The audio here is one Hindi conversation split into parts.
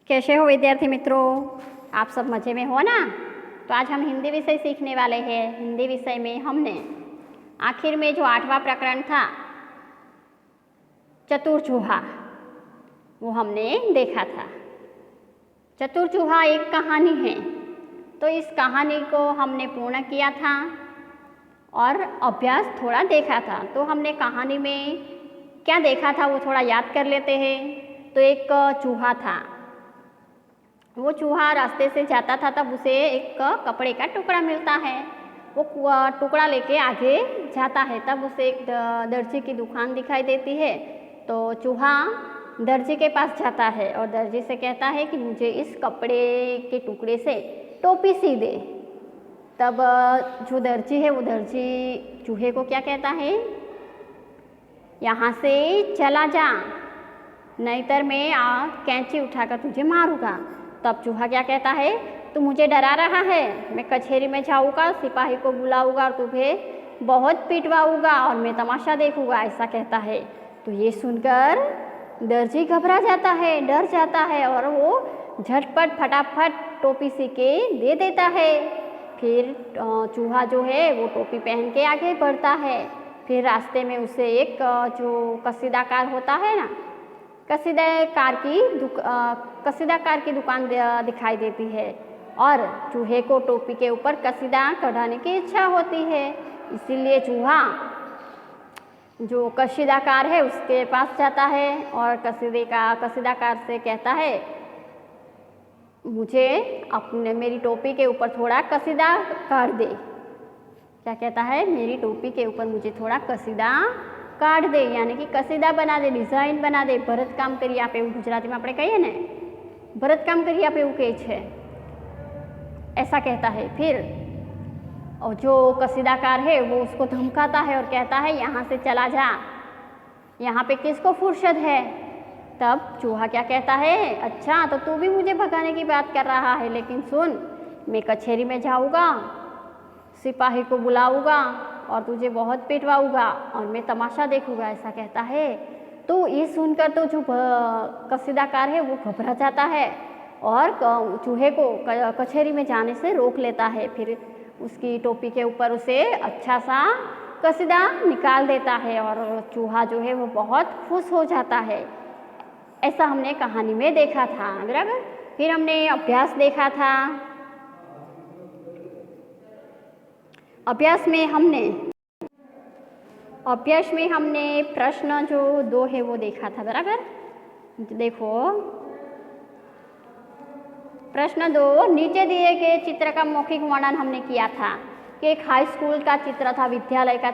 कैसे हो विद्यार्थी मित्रों, आप सब मज़े में हो ना। तो आज हम हिंदी विषय सीखने वाले हैं। हिंदी विषय में हमने आखिर में जो 8वां प्रकरण था चतुर चूहा, वो हमने देखा था। चतुर चूहा एक कहानी है, तो इस कहानी को हमने पूर्ण किया था और अभ्यास थोड़ा देखा था। तो हमने कहानी में क्या देखा था वो थोड़ा याद कर लेते हैं। तो एक चूहा था, वो चूहा रास्ते से जाता था, तब उसे एक कपड़े का टुकड़ा मिलता है। वो टुकड़ा लेके आगे जाता है, तब उसे एक दर्जी की दुकान दिखाई देती है। तो चूहा दर्जी के पास जाता है और दर्जी से कहता है कि मुझे इस कपड़े के टुकड़े से टोपी सी दे। तब जो दर्जी है वो दर्जी चूहे को क्या कहता है, यहाँ से चला जा, नहींतर मैं कैंची उठाकर तुझे मारूंगा। तब चूहा क्या कहता है, तू मुझे डरा रहा है, मैं कचहरी में जाऊँगा, सिपाही को बुलाऊंगा और तुम्हें बहुत पिटवाऊंगा और मैं तमाशा देखूंगा, ऐसा कहता है। तो ये सुनकर दर्जी घबरा जाता है, डर जाता है और वो झटपट फटाफट टोपी सी के दे देता है। फिर चूहा जो है वो टोपी पहन के आगे बढ़ता है। फिर रास्ते में उसे एक जो कसीदाकार होता है ना, कसीदाकार की दुकान दिखाई देती है और चूहे को टोपी के ऊपर कसीदा कढ़ाने की इच्छा होती है। इसीलिए चूहा जो कसीदाकार है उसके पास जाता है और कसीदाकार से कहता है, मुझे मेरी टोपी के ऊपर थोड़ा कसीदा काट दे। क्या कहता है, मेरी टोपी के ऊपर मुझे थोड़ा कसीदा काट दे, यानी कि कसीदा बना दे, डिजाइन बना दे। भरत काम करी आपे, गुजराती में આપણે कहिए ने, भरत काम करी आपे એવું કહે છે, ऐसा कहता है। फिर और जो कसीदाकार है वो उसको धमकाता है और कहता है, यहाँ से चला जा, यहाँ पे किसको फुर्सत है। तब चूहा क्या कहता है, अच्छा तो तू भी मुझे भगाने की बात कर रहा है, लेकिन सुन, मैं कचहरी में जाऊँगा, सिपाही को बुलाऊंगा और तुझे बहुत पिटवाऊंगा और मैं तमाशा देखूंगा, ऐसा कहता है। तो ये सुनकर तो जो कसीदाकार है वो घबरा जाता है और चूहे को कचहरी में जाने से रोक लेता है। फिर उसकी टोपी के ऊपर उसे अच्छा सा कसीदा निकाल देता है और चूहा जो है वो बहुत खुश हो जाता है। ऐसा हमने कहानी में देखा था, बराबर। फिर हमने अभ्यास देखा था। अभ्यास में हमने प्रश्न जो 2 है वो देखा था, बराबर। देखो प्रश्न 2, नीचे दिए गए चित्र का मौखिक वर्णन हमने किया था कि एक हाई स्कूल का चित्र था, विद्यालय का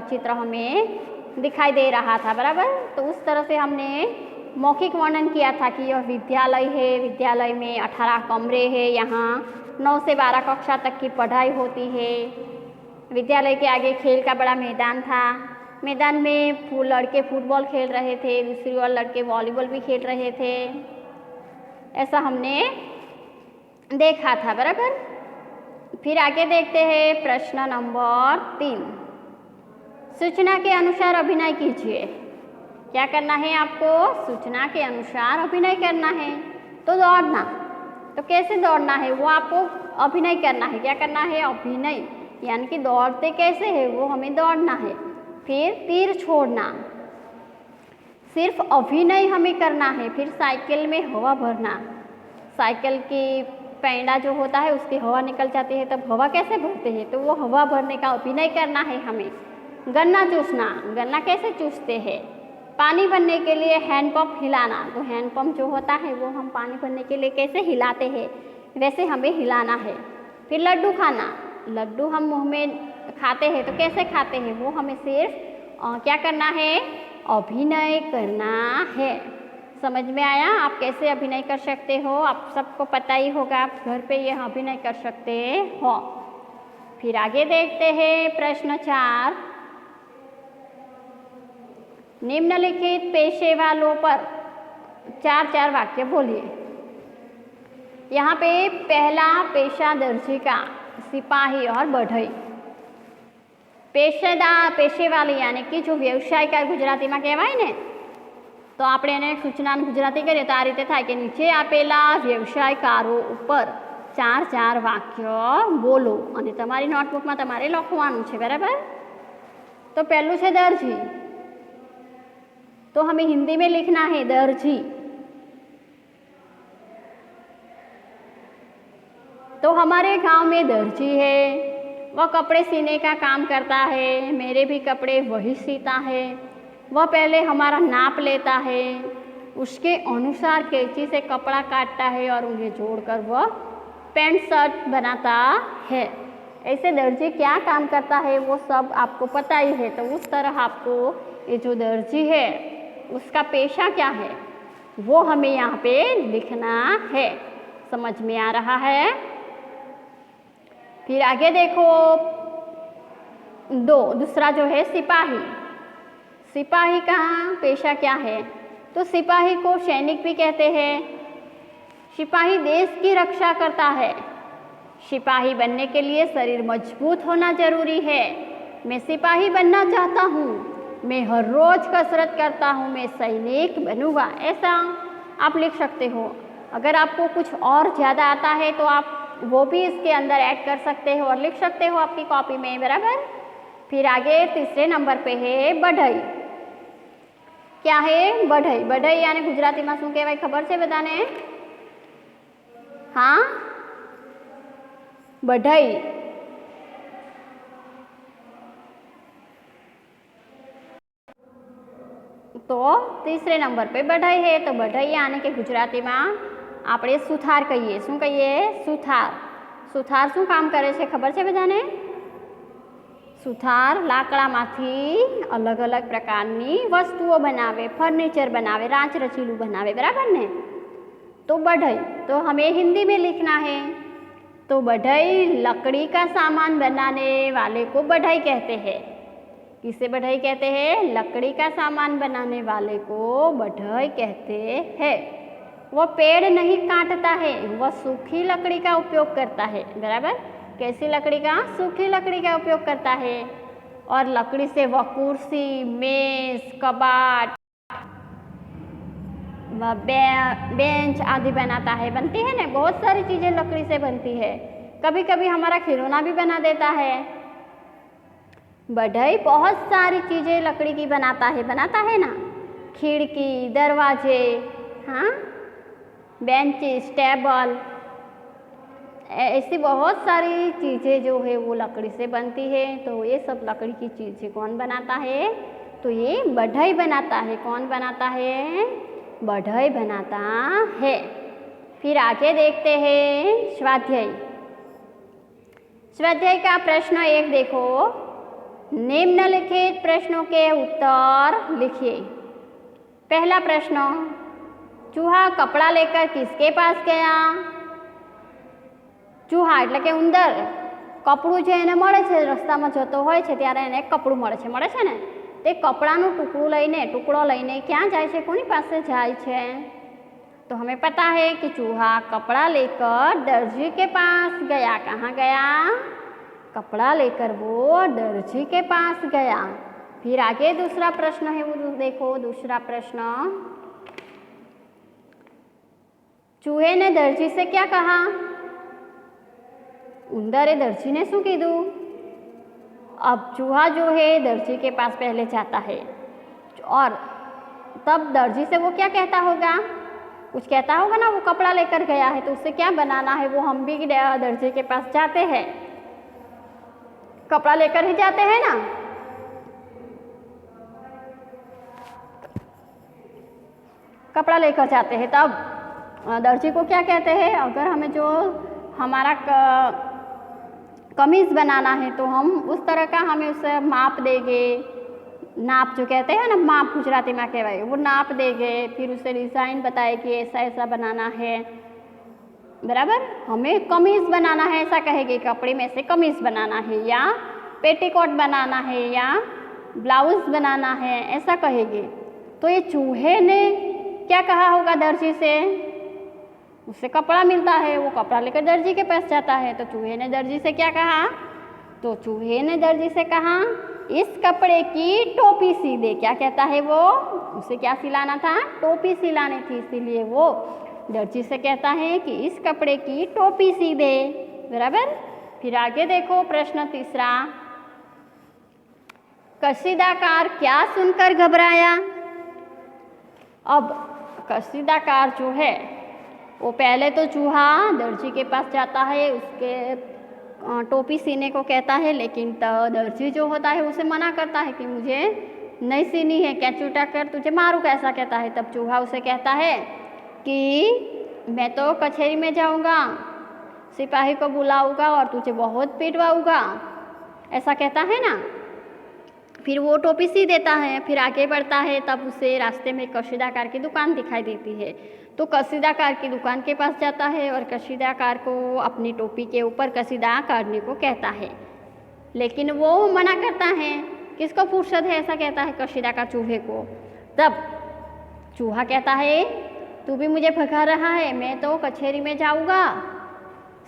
चित्र हमें दिखाई दे रहा था, बराबर। तो उस तरह से हमने मौखिक वर्णन किया था कि यह विद्यालय है, विद्यालय में 18 कमरे हैं, यहाँ 9 से 12 कक्षा तक की पढ़ाई होती है। विद्यालय के आगे खेल का बड़ा मैदान था, मैदान में लड़के फुटबॉल खेल रहे थे, दूसरी ओर लड़के वॉलीबॉल भी खेल रहे थे, ऐसा हमने देखा था, बराबर। फिर आगे देखते हैं प्रश्न नंबर 3, सूचना के अनुसार अभिनय कीजिए। क्या करना है आपको, सूचना के अनुसार अभिनय करना है। तो दौड़ना, तो कैसे दौड़ना है वो आपको अभिनय करना है। क्या करना है, अभिनय, यानी कि दौड़ते कैसे है वो हमें दौड़ना है। फिर तीर छोड़ना, सिर्फ अभिनय हमें करना है। फिर साइकिल में हवा भरना, साइकिल की पैंडा जो होता है उसकी हवा निकल जाती है, तब हवा कैसे भरते हैं, तो वो हवा भरने का अभिनय करना है हमें। गन्ना चूसना, गन्ना कैसे चूसते हैं। पानी भरने के लिए हैंडपंप हिलाना, तो हैंडपंप जो होता है वो हम पानी भरने के लिए कैसे हिलाते हैं, वैसे हमें हिलाना है। फिर लड्डू खाना, लड्डू हम मुंह में खाते हैं, तो कैसे खाते हैं, वो हमें सिर्फ क्या करना है, अभिनय करना है। समझ में आया आप कैसे अभिनय कर सकते हो, आप सबको पता ही होगा, आप घर पे यह अभिनय कर सकते हो। फिर आगे देखते हैं प्रश्न 4, निम्नलिखित पेशे वालों पर 4 वाक्य बोलिए। यहाँ पे पहला पेशा दर्जी का, सिपाही और बढ़ई। पेशे वाले यानी कि जो व्यवसायकार गुजराती में कहवाय ने, તો આપણે એને સૂચનાનું ગુજરાતી કરીએ તો આ રીતે થાય કે નીચે આપેલા વ્યવસાયકારો ઉપર 4 વાક્ય બોલો અને તમારી નોટબુકમાં તમારે લખવાનું છે, બરાબર। तो पहलू है दर्जी, तो हमें हिंदी में लिखना है दर्जी। तो हमारे गांव में दर्जी है, वह कपड़े सीने का काम करता है, मेरे भी कपड़े वही सीता है। वह पहले हमारा नाप लेता है, उसके अनुसार कैंची से कपड़ा काटता है और उन्हें जोड़कर वह पैंट शर्ट बनाता है। ऐसे दर्जी क्या काम करता है वो सब आपको पता ही है, तो उस तरह आपको ये जो दर्जी है उसका पेशा क्या है वो हमें यहाँ पे लिखना है। समझ में आ रहा है? फिर आगे देखो, दूसरा जो है सिपाही। सिपाही का पेशा क्या है? तो सिपाही को सैनिक भी कहते हैं। सिपाही देश की रक्षा करता है। सिपाही बनने के लिए शरीर मजबूत होना जरूरी है। मैं सिपाही बनना चाहता हूँ, मैं हर रोज कसरत करता हूँ, मैं सैनिक बनूंगा, ऐसा आप लिख सकते हो। अगर आपको कुछ और ज़्यादा आता है तो आप वो भी इसके अंदर ऐड कर सकते हो और लिख सकते हो आपकी कॉपी में, बराबर। फिर आगे तीसरे नंबर पे है बढ़ई। क्या है बढ़ई? बढ़ई यानी गुजराती में शू कहवाय खबर है बधाने? हाँ, बढ़ई। तो तीसरे नंबर पे बढ़ई है, तो बढ़ई यानी कि गुजराती में આપણે સુથાર કહીએ। શું કહીએ? સુથાર। સુથાર શું કામ કરે છે ખબર છે બધાને? સુથાર લાકડામાંથી અલગ અલગ પ્રકારની વસ્તુઓ બનાવે, ફર્નિચર બનાવે, રાંચ રચીલું બનાવે, બરાબર ને? तो बढ़ई, तो हमें हिंदी में लिखना है। तो बढ़ई लकड़ी का सामान बनाने वाले को बढ़ई कहते हैं। किसे बढ़ई कहते हैं? लकड़ी का सामान बनाने वाले को बढ़ई कहते हैं। वह पेड़ नहीं काटता है, वह सूखी लकड़ी का उपयोग करता है, बराबर। कैसी लकड़ी का? सूखी लकड़ी का उपयोग करता है। और लकड़ी से वह कुर्सी, मेज, कबाट, बेंच आदि बनाता है। बनती है ना, बहुत सारी चीज़ें लकड़ी से बनती है। कभी कभी हमारा खिलौना भी बना देता है। बढ़ई बहुत सारी चीज़ें लकड़ी की बनाता है ना, खिड़की, दरवाजे, हाँ, बेंचेस, टेबल, ऐसी बहुत सारी चीज़ें जो है वो लकड़ी से बनती है। तो ये सब लकड़ी की चीज़ें कौन बनाता है? तो ये बढ़ई बनाता है। कौन बनाता है? बढ़ई बनाता है। फिर आगे देखते हैं स्वाध्याय। स्वाध्याय का प्रश्न 1 देखो, निम्नलिखित प्रश्नों के उत्तर लिखिए। पहला प्रश्न, चूहा कपड़ा लेकर किसके पास गया? चूहा એટલે કે ઉંદર કપડું જે એને મળે છે, રસ્તામાં જતો હોય છે ત્યારે એને કપડું મળે છે ને, તે કપડાનું ટુકડો લઈને ક્યાં જાય છે? કોની પાસે જાય છે? तो हमें पता है कि चूहा कपड़ा लेकर दर्जी के पास गया। कहाँ गया? कपड़ा लेकर वो दर्जी के पास गया। फिर आगे दूसरा प्रश्न है वो देखो। दूसरा प्रश्न, चूहे ने दर्जी से क्या कहा? उंदरे दर्जी ने शू कीधु? अब चूहा जो है दर्जी के पास पहले जाता है और तब दर्जी से वो क्या कहता होगा? कुछ कहता होगा ना, वो कपड़ा लेकर गया है तो उससे क्या बनाना है? वो हम भी दर्जी के पास जाते हैं, कपड़ा लेकर ही जाते हैं ना। कपड़ा लेकर जाते हैं तब दर्जी को क्या कहते हैं? अगर हमें जो हमारा कमीज़ बनाना है तो हम उस तरह का हमें उसे माप देंगे। नाप जो कहते हैं ना, माप गुजराती में कहवाय, वो नाप देंगे। फिर उसे डिज़ाइन बताए कि ऐसा ऐसा बनाना है, बराबर। हमें कमीज़ बनाना है ऐसा कहेंगे, कपड़े में से कमीज़ बनाना है या पेटीकोट बनाना है या ब्लाउज़ बनाना है ऐसा कहेंगे। तो ये चूहे ने क्या कहा होगा दर्जी से? उससे कपड़ा मिलता है, वो कपड़ा लेकर दर्जी के पास जाता है। तो चूहे ने दर्जी से क्या कहा? तो चूहे ने दर्जी से कहा, इस कपड़े की टोपी सी दे। क्या कहता है वो? उसे क्या सिलाना था? टोपी सिलानी थी, इसीलिए वो दर्जी से कहता है कि इस कपड़े की टोपी सी दे। बराबर। फिर आगे देखो प्रश्न तीसरा, कशीदाकार क्या सुनकर घबराया? अब कशीदाकार जो है वो पहले तो चूहा दर्जी के पास जाता है, उसके टोपी सीने को कहता है, लेकिन दर्जी जो होता है उसे मना करता है कि मुझे नहीं सीनी है, कैंची उठाकर तुझे मारूँ कैसा कहता है। तब चूहा उसे कहता है कि मैं तो कचहरी में जाऊँगा, सिपाही को बुलाऊँगा और तुझे बहुत पिटवाऊँगा, ऐसा कहता है ना। फिर वो टोपी सी देता है, फिर आगे बढ़ता है, तब उसे रास्ते में कशीदाकार की दुकान दिखाई देती है, तो कशीदाकार की दुकान के पास जाता है और कशीदाकार को अपनी टोपी के ऊपर कसीदा काटने को कहता है, लेकिन वो मना करता है। किसको फुर्सत है ऐसा कहता है कशीदाकार चूहे को। तब चूहा कहता है तू भी मुझे भगा रहा है, मैं तो कचहरी में जाऊँगा,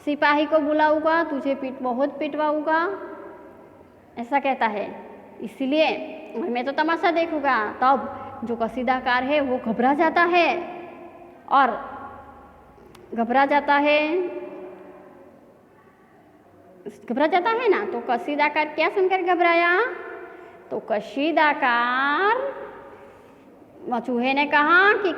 सिपाही को बुलाऊँगा, तुझे बहुत पिटवाऊँगा, ऐसा कहता है, इसलिए मैं तो तमाशा देखूँगा। तब जो कशीदाकार है वो घबरा जाता है और घबरा जाता है ना। तो कशीदाकार क्या सुनकर घबराया? तो कशीदाकार चूहे ने कहा कि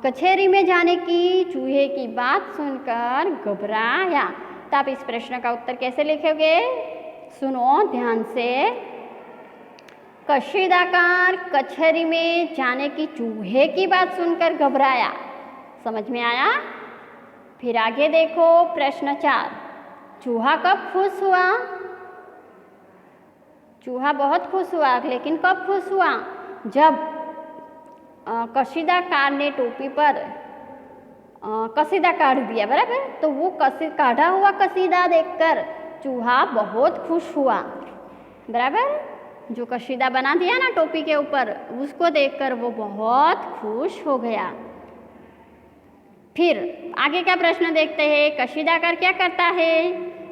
कचहरी में जाने की चूहे की बात सुनकर घबराया। तो आप इस प्रश्न का उत्तर कैसे लिखोगे? सुनो ध्यान से। कशीदाकार कचहरी में जाने की चूहे की बात सुनकर घबराया। समझ में आया? फिर आगे देखो प्रश्न 4, चूहा कब खुश हुआ? चूहा बहुत खुश हुआ, लेकिन कब खुश हुआ? जब कशीदाकार ने टोपी पर कसीदा काट दिया। बराबर। तो वो काटा हुआ कसीदा देखकर चूहा बहुत खुश हुआ। बराबर। जो कशीदा बना दिया ना टोपी के ऊपर, उसको देखकर वो बहुत खुश हो गया। फिर आगे का प्रश्न देखते हैं, कशीदाकार क्या करता है?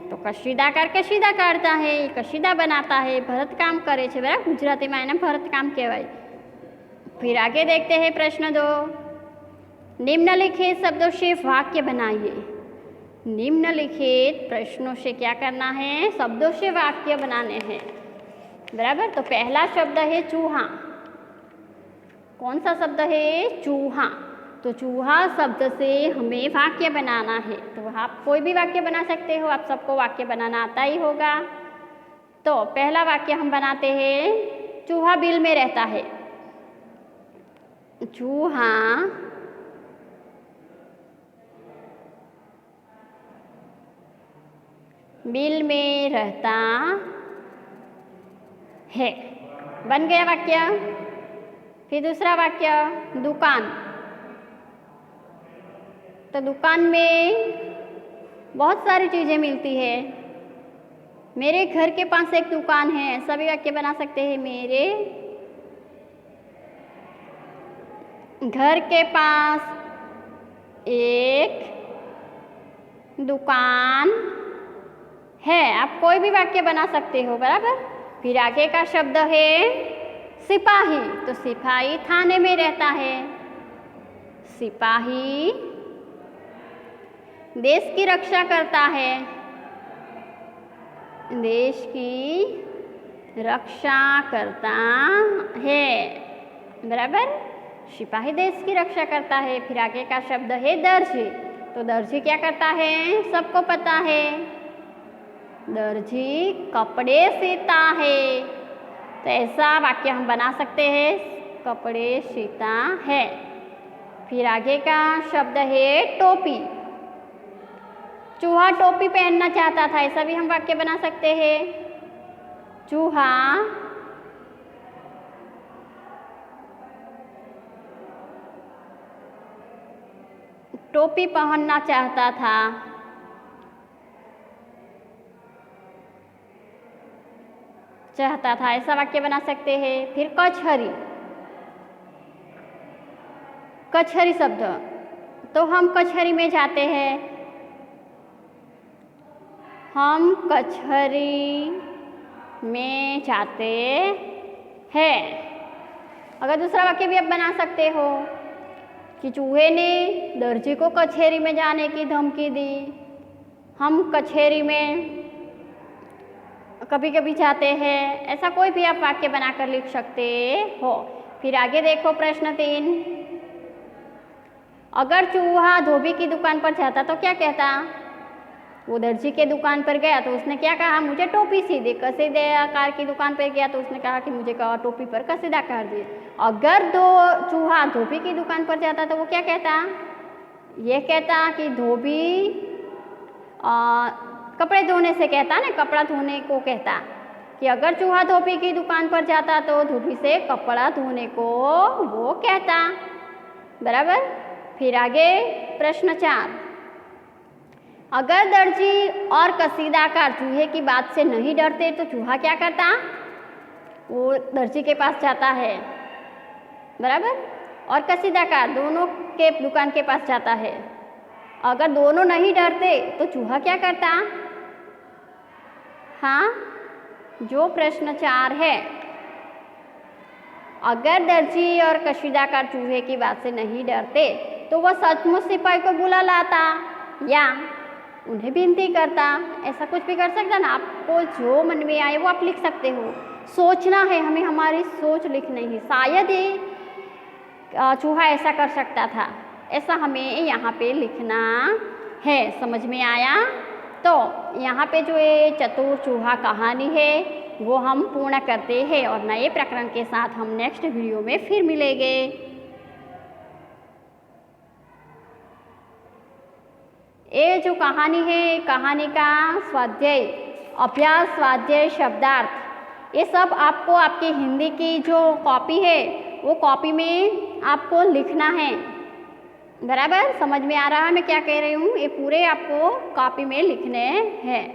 तो कशीदाकार कशीदा काटता है, कशीदा बनाता है, भरत काम करे छे। बराबर। गुजराती में एने भरत काम कहवाय। फिर आगे देखते हैं प्रश्न 2, निम्नलिखित शब्दों से वाक्य बनाइए। निम्नलिखित प्रश्नों से क्या करना है? शब्दों से वाक्य बनाने हैं। बराबर। तो पहला शब्द है चूहा। कौन सा शब्द है? चूहा। तो चूहा शब्द से हमें वाक्य बनाना है। तो आप कोई भी वाक्य बना सकते हो, आप सबको वाक्य बनाना आता ही होगा। तो पहला वाक्य हम बनाते हैं, चूहा बिल में रहता है। चूहा बिल में रहता है। बन गया वाक्य। फिर दूसरा वाक्य, दुकान। तो दुकान में बहुत सारी चीज़ें मिलती है। मेरे घर के पास एक दुकान है, सभी वाक्य बना सकते हैं। मेरे घर के पास एक दुकान है। आप कोई भी वाक्य बना सकते हो। बराबर। फिर आगे का शब्द है सिपाही। तो सिपाही थाने में रहता है। सिपाही देश की रक्षा करता है। देश की रक्षा करता है। बराबर। सिपाही देश की रक्षा करता है। फिर आगे का शब्द है दर्जी। तो दर्जी क्या करता है? सबको पता है, दर्जी कपड़े सीता है। तो ऐसा वाक्य हम बना सकते हैं, कपड़े सीता है। फिर आगे का शब्द है टोपी। चूहा टोपी पहनना चाहता था, ऐसा भी हम वाक्य बना सकते हैं। चूहा टोपी पहनना चाहता था। ऐसा वाक्य बना सकते हैं। फिर कचहरी। कचहरी शब्द, तो हम कचहरी में जाते हैं। हम कचहरी में जाते हैं। अगर दूसरा वाक्य भी आप बना सकते हो कि चूहे ने दर्जी को कचहरी में जाने की धमकी दी। हम कचहरी में कभी कभी जाते हैं। ऐसा कोई भी आप वाक्य बनाकर लिख सकते हो। फिर आगे देखो प्रश्न 3। अगर चूहा धोबी की दुकान पर जाता तो क्या कहता? वो दर्जी के दुकान पर गया तो उसने क्या कहा? मुझे टोपी सी दे। कसीदाकार की दुकान पर गया तो उसने कहा कि मुझे टोपी पर कसीदाकार दे। अगर चूहा धोबी की दुकान पर जाता तो वो क्या कहता? ये कहता कि धोबी कपड़े धोने से कहता ना, कपड़ा धोने को कहता कि अगर चूहा धोबी की दुकान पर जाता तो धोबी से कपड़ा धोने को वो कहता। बराबर। फिर आगे प्रश्न 4। अगर दर्जी और कसीदाकार चूहे की बात से नहीं डरते तो चूहा क्या करता? वो दर्जी के पास जाता है। बराबर। और कसीदाकार दोनों के दुकान के पास जाता है। अगर दोनों नहीं डरते तो चूहा क्या करता? हाँ, जो प्रश्न 4 है, अगर दर्जी और कसीदाकार चूहे की बात से नहीं डरते तो वह सचमुच सिपाही को बुला लाता या उन्हें विनती करता। ऐसा कुछ भी कर सकता ना। आपको जो मन में आए वो आप लिख सकते हो। सोचना है हमें, हमारी सोच लिखनी है। शायद ये चूहा ऐसा कर सकता था, ऐसा हमें यहाँ पे लिखना है। समझ में आया? तो यहाँ पे जो ये चतुर चूहा कहानी है वो हम पूर्ण करते हैं और नए प्रकरण के साथ हम नेक्स्ट वीडियो में फिर मिलेंगे। ये जो कहानी है, कहानी का स्वाध्याय, अभ्यास, स्वाध्याय, शब्दार्थ, ये सब आपको आपकी हिंदी की जो कॉपी है वो कॉपी में आपको लिखना है। बराबर। समझ में आ रहा है मैं क्या कह रही हूँ? ये पूरे आपको कॉपी में लिखने हैं।